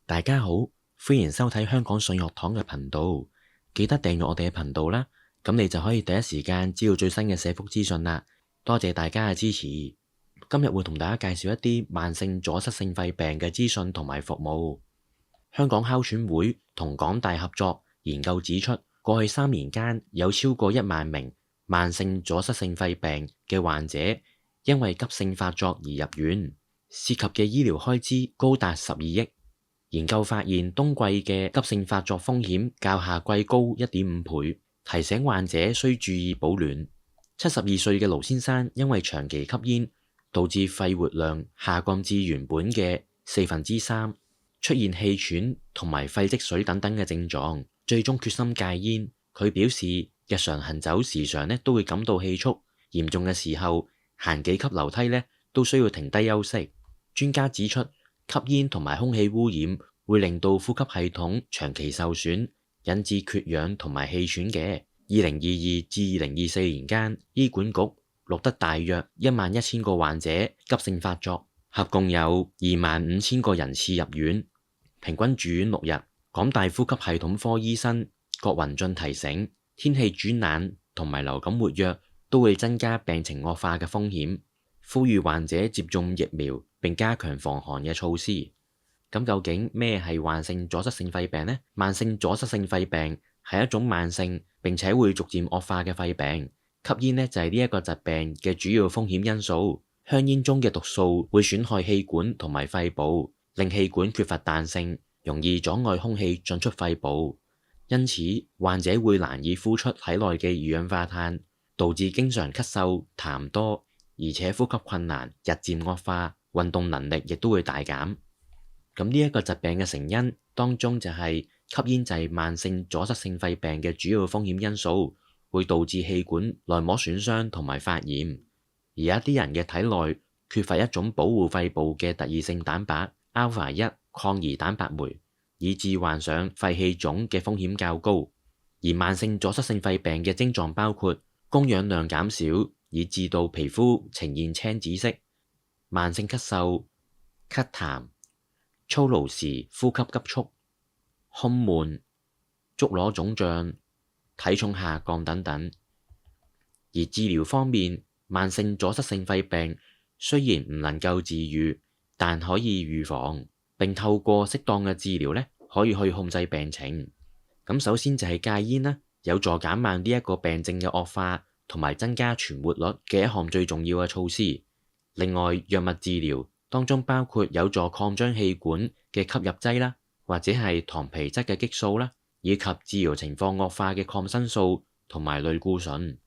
大家好，歡迎收睇香港信樂堂嘅頻道，記得訂閱我哋嘅頻道啦，咁你就可以第一時間知道最新嘅社福資訊啦。多謝大家嘅支持。今日會同大家介紹一啲慢性阻塞性肺病嘅資訊同埋服務。香港哮喘會同港大合作研究指出，過去3年間有超過1萬名慢性阻塞性肺病嘅患者因為急性發作而入院，涉及嘅醫療開支高達12億。研究發現，冬季嘅急性發作風險較夏季高1.5倍，提醒患者需注意保暖。72歲嘅盧先生因為長期吸煙，導致肺活量下降至原本嘅3/4，出現氣喘同埋肺積水等等嘅症狀，最終決心戒煙。佢表示，日常行走時常都會感到氣促，嚴重嘅時候行幾級樓梯都需要停低休息。專家指出，吸煙同埋空氣污染會令到呼吸系統長期受損，引致缺氧同埋氣喘嘅。2022至2024年間，醫管局錄得大約11000個患者急性發作，合共有25000個人次入院，平均住院6日。港大呼吸系統科醫生郭雲俊提醒，天氣轉冷同埋流感活躍都會增加病情惡化嘅風險，呼籲患者接種疫苗並加強防寒嘅措施。咁究竟咩係慢性阻塞性肺病呢？慢性阻塞性肺病係一種慢性並且會逐漸惡化嘅肺病。吸煙就係呢一個疾病嘅主要風險因素。香煙中嘅毒素會損害氣管同埋肺部，令氣管缺乏彈性，容易阻礙空氣進出肺部，因此患者會難以呼出體內嘅二氧化碳，導致經常咳嗽、痰多，而且呼吸困難，日漸惡化，運動能力亦都會大減。咁呢一個疾病嘅成因當中就係吸煙就係慢性阻塞性肺病嘅主要風險因素，會導致氣管內膜損傷同埋發炎。而一啲人嘅體內缺乏一種保護肺部嘅特異性蛋白 α1 抗胰蛋白酶，以致患上肺氣腫嘅風險較高。而慢性阻塞性肺病嘅症狀包括供氧量減少，以致到皮膚呈現青紫色；慢性咳嗽、咳痰、操勞時呼吸急促、胸悶、足踝腫脹、體重下降等等。而治療方面，慢性阻塞性肺病雖然唔能夠治癒，但可以預防，並透過適當嘅治療可以去控制病情。咁首先就係戒煙啦，有助減慢呢一個病症嘅惡化，同埋增加存活率嘅一項最重要嘅措施。另外，藥物治療當中包括有助擴張氣管嘅吸入劑啦，或者係糖皮質嘅激素啦，以及治療情況惡化嘅抗生素同埋類固醇。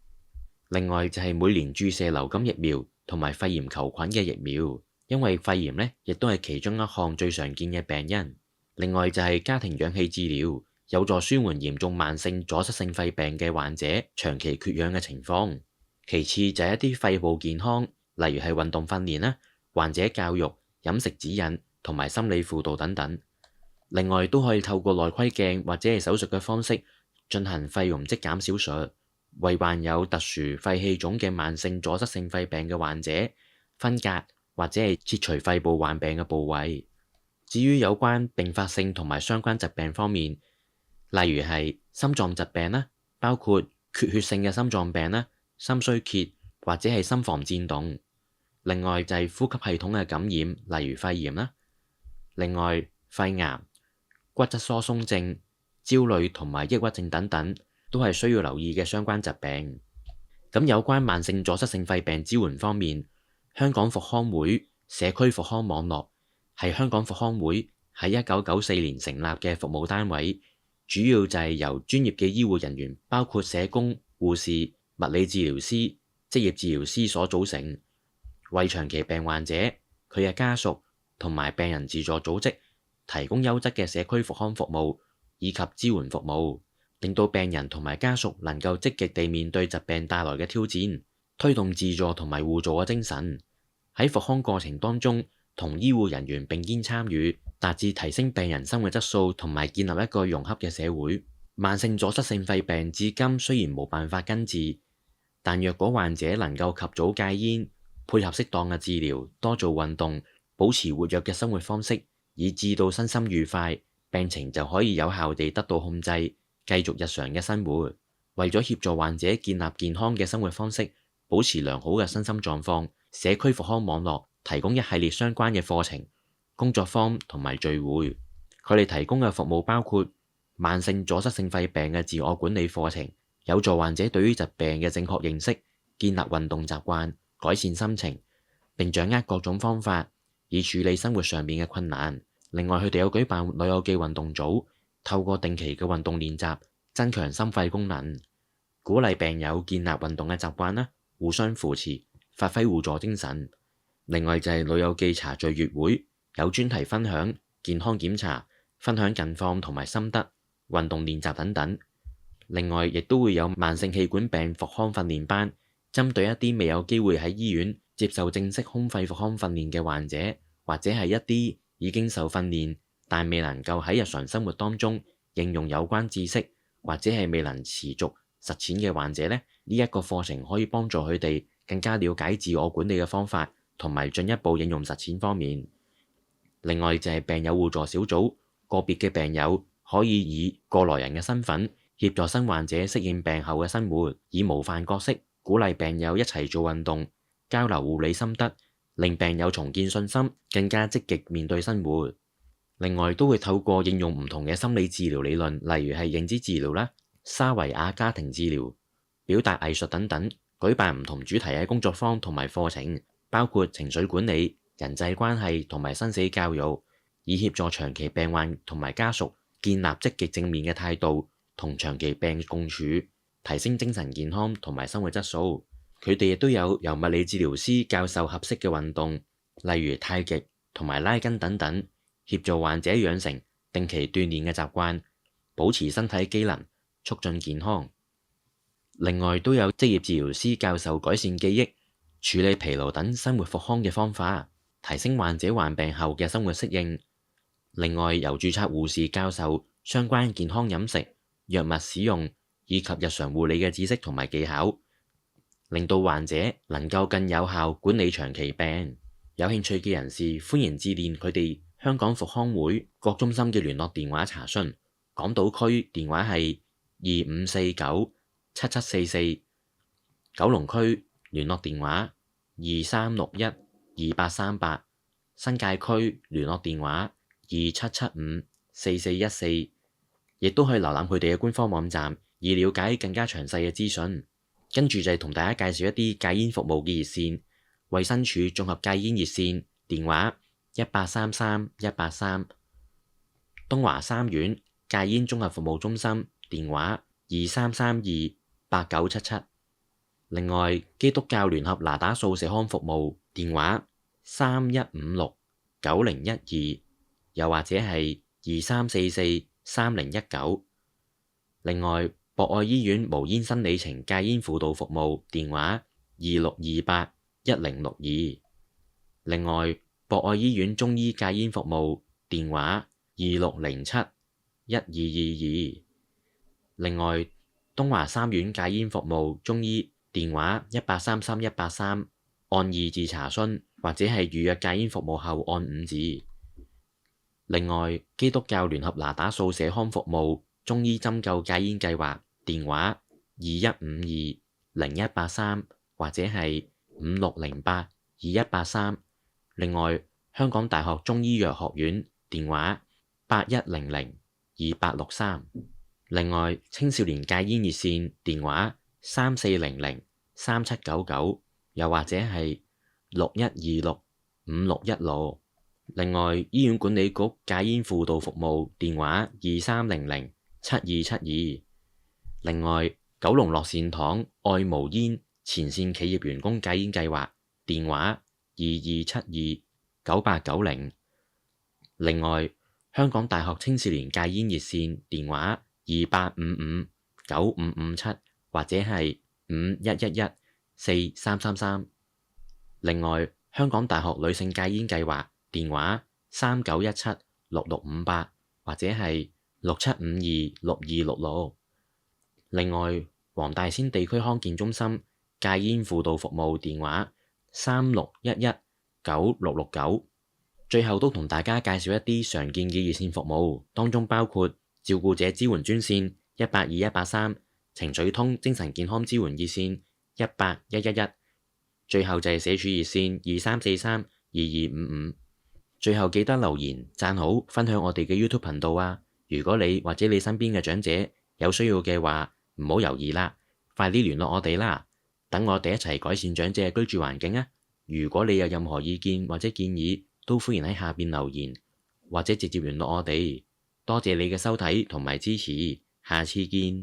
另外就係每年注射流感疫苗同埋肺炎球菌嘅疫苗，因為肺炎亦都係其中一項最常見嘅病因。另外就係家庭氧氣治療，有助舒緩嚴重慢性阻塞性肺病嘅患者長期缺氧嘅情況。其次就係一啲肺部健康，例如係運動訓練啦、患者教育、飲食指引同埋心理輔導等等。另外都可以透過內窺鏡或者係手術嘅方式進行肺容積減少術，為患有特殊肺氣腫嘅慢性阻塞性肺病嘅患者分隔或者係切除肺部患病嘅部位。至於有關併發症同埋相關疾病方面，例如係心臟疾病啦，包括缺血性嘅心臟病啦、心衰竭或者係心房顫動。另外就係呼吸系統嘅感染，例如肺炎啦。另外肺癌、骨質疏鬆症、焦慮同埋抑鬱症等等，都係需要留意嘅相關疾病。咁有關慢性阻塞性肺病支援方面，香港復康會社區復康網絡係香港復康會喺1994年成立嘅服務單位，主要就係由專業嘅醫護人員，包括社工、護士、物理治療師、職業治療師所組成，為長期病患者、佢嘅家屬同埋病人自助組織提供優質嘅社區復康服務以及支援服務，令到病人同埋家屬能夠積極地面對疾病帶來嘅挑戰，推動自助同埋互助嘅精神。喺復康過程當中，同醫護人員並肩參與，達至提升病人生活質素同埋建立一個融洽嘅社會。慢性阻塞性肺病至今雖然冇辦法根治，但若果患者能夠及早戒煙，配合適當嘅治療，多做運動，保持活躍嘅生活方式，以致到身心愉快，病情就可以有效地得到控制，繼續日常嘅生活。為咗協助患者建立健康嘅生活方式，保持良好嘅身心狀況，社區復康網絡提供一系列相關嘅課程、工作坊同埋聚會。佢哋提供嘅服務包括慢性阻塞性肺病嘅自我管理課程，有助患者對於疾病嘅正確認識，建立運動習慣，改善心情，並掌握各種方法以處理生活上面嘅困難。另外，佢哋有舉辦老友記運動組，透過定期嘅運動練習，增強心肺功能，鼓勵病友建立運動嘅習慣啦，互相扶持，發揮互助精神。另外就係老友記茶聚月會，有專題分享、健康檢查、分享近況同埋心得、運動練習等等。另外亦都會有慢性氣管病復康訓練班，針對一啲未有機會喺醫院接受正式胸肺復康訓練嘅患者，或者係一啲已經受訓練但未能夠喺日常生活當中應用有關知識，或者係未能持續實踐嘅患者咧，呢一個課程可以幫助佢哋更加了解自我管理嘅方法，同埋進一步應用實踐方面。另外就係病友互助小組，個別嘅病友可以以過來人嘅身份協助新患者適應病後嘅生活，以模範角色鼓勵病友一齊做運動，交流護理心得，令病友重建信心，更加積極面對生活。另外都會透過應用唔同嘅心理治療理論，例如係認知治療啦、沙維亞家庭治療、表達藝術等等，舉辦唔同主題嘅工作坊同埋課程，包括情緒管理、人際關係同埋生死教育，以協助長期病患同埋家屬建立積極正面嘅態度，同長期病共處，提升精神健康同埋生活質素。佢哋亦都有由物理治療師教授合適嘅運動，例如太極同埋拉筋等等，協助患者養成定期鍛鍊嘅習慣，保持身體機能，促進健康。另外都有職業治療師教授改善記憶、處理疲勞等生活復康嘅方法，提升患者患病後嘅生活適應。另外由註冊護士教授相關健康飲食、藥物使用以及日常護理嘅知識同埋技巧，令到患者能夠更有效管理長期病。有興趣嘅人士歡迎致電佢哋香港復康會各中心嘅聯絡電話查詢。港島區電話係25497744，九龍區聯絡電話23612838，新界區聯絡電話27754414，亦都可以瀏覽佢哋嘅官方網站，以了解更加詳細嘅資訊。跟住就係同大家介紹一啲戒煙服務嘅熱線，衛生署綜合戒煙熱線電話1833-183，東華三院戒煙綜合服務中心電話2332-8977。另外，基督教聯合那打素社康服務電話31569012，又或者係23443019。另外，博愛醫院無煙新里程戒煙輔導服務電話26281062。另外，博愛醫院中醫戒煙服務電話26071222。另外，東華三院戒煙服務中醫電話1833183，按2字查詢，或者係預約戒煙服務後按5字。另外，基督教聯合那打素社康服務中醫針灸戒煙計劃電話21520183，或者係56082183。另外，香港大學中醫藥學院電話81002863。另外，青少年戒煙熱線電話34003799，又或者係61265616。另外，醫院管理局戒煙輔導服務電話23007272。另外，九龍樂善堂愛無煙前線企業員工戒煙計劃電話22729890。另外，香港大學青少年戒煙熱線電話28559557，或者係51114333。另外，香港大學女性戒煙計劃電話39176658，或者係67526266。另外，黃大仙地區康健中心戒煙輔導服務電話36119669，最後都同大家介紹一啲常見嘅熱線服務，當中包括照顧者支援專線182-183、情緒通精神健康支援熱線18111，最後就係社署熱線23432255。最後記得留言、讚好、分享我哋嘅 YouTube 頻道啊！如果你或者你身邊嘅長者有需要嘅話，唔好猶豫啦，快啲聯絡我哋啦，等我哋一齊改善長者嘅居住環境啊！如果你有任何意見或者建議，都歡迎喺下邊留言，或者直接聯絡我哋。多謝你嘅收睇同埋支持，下次見。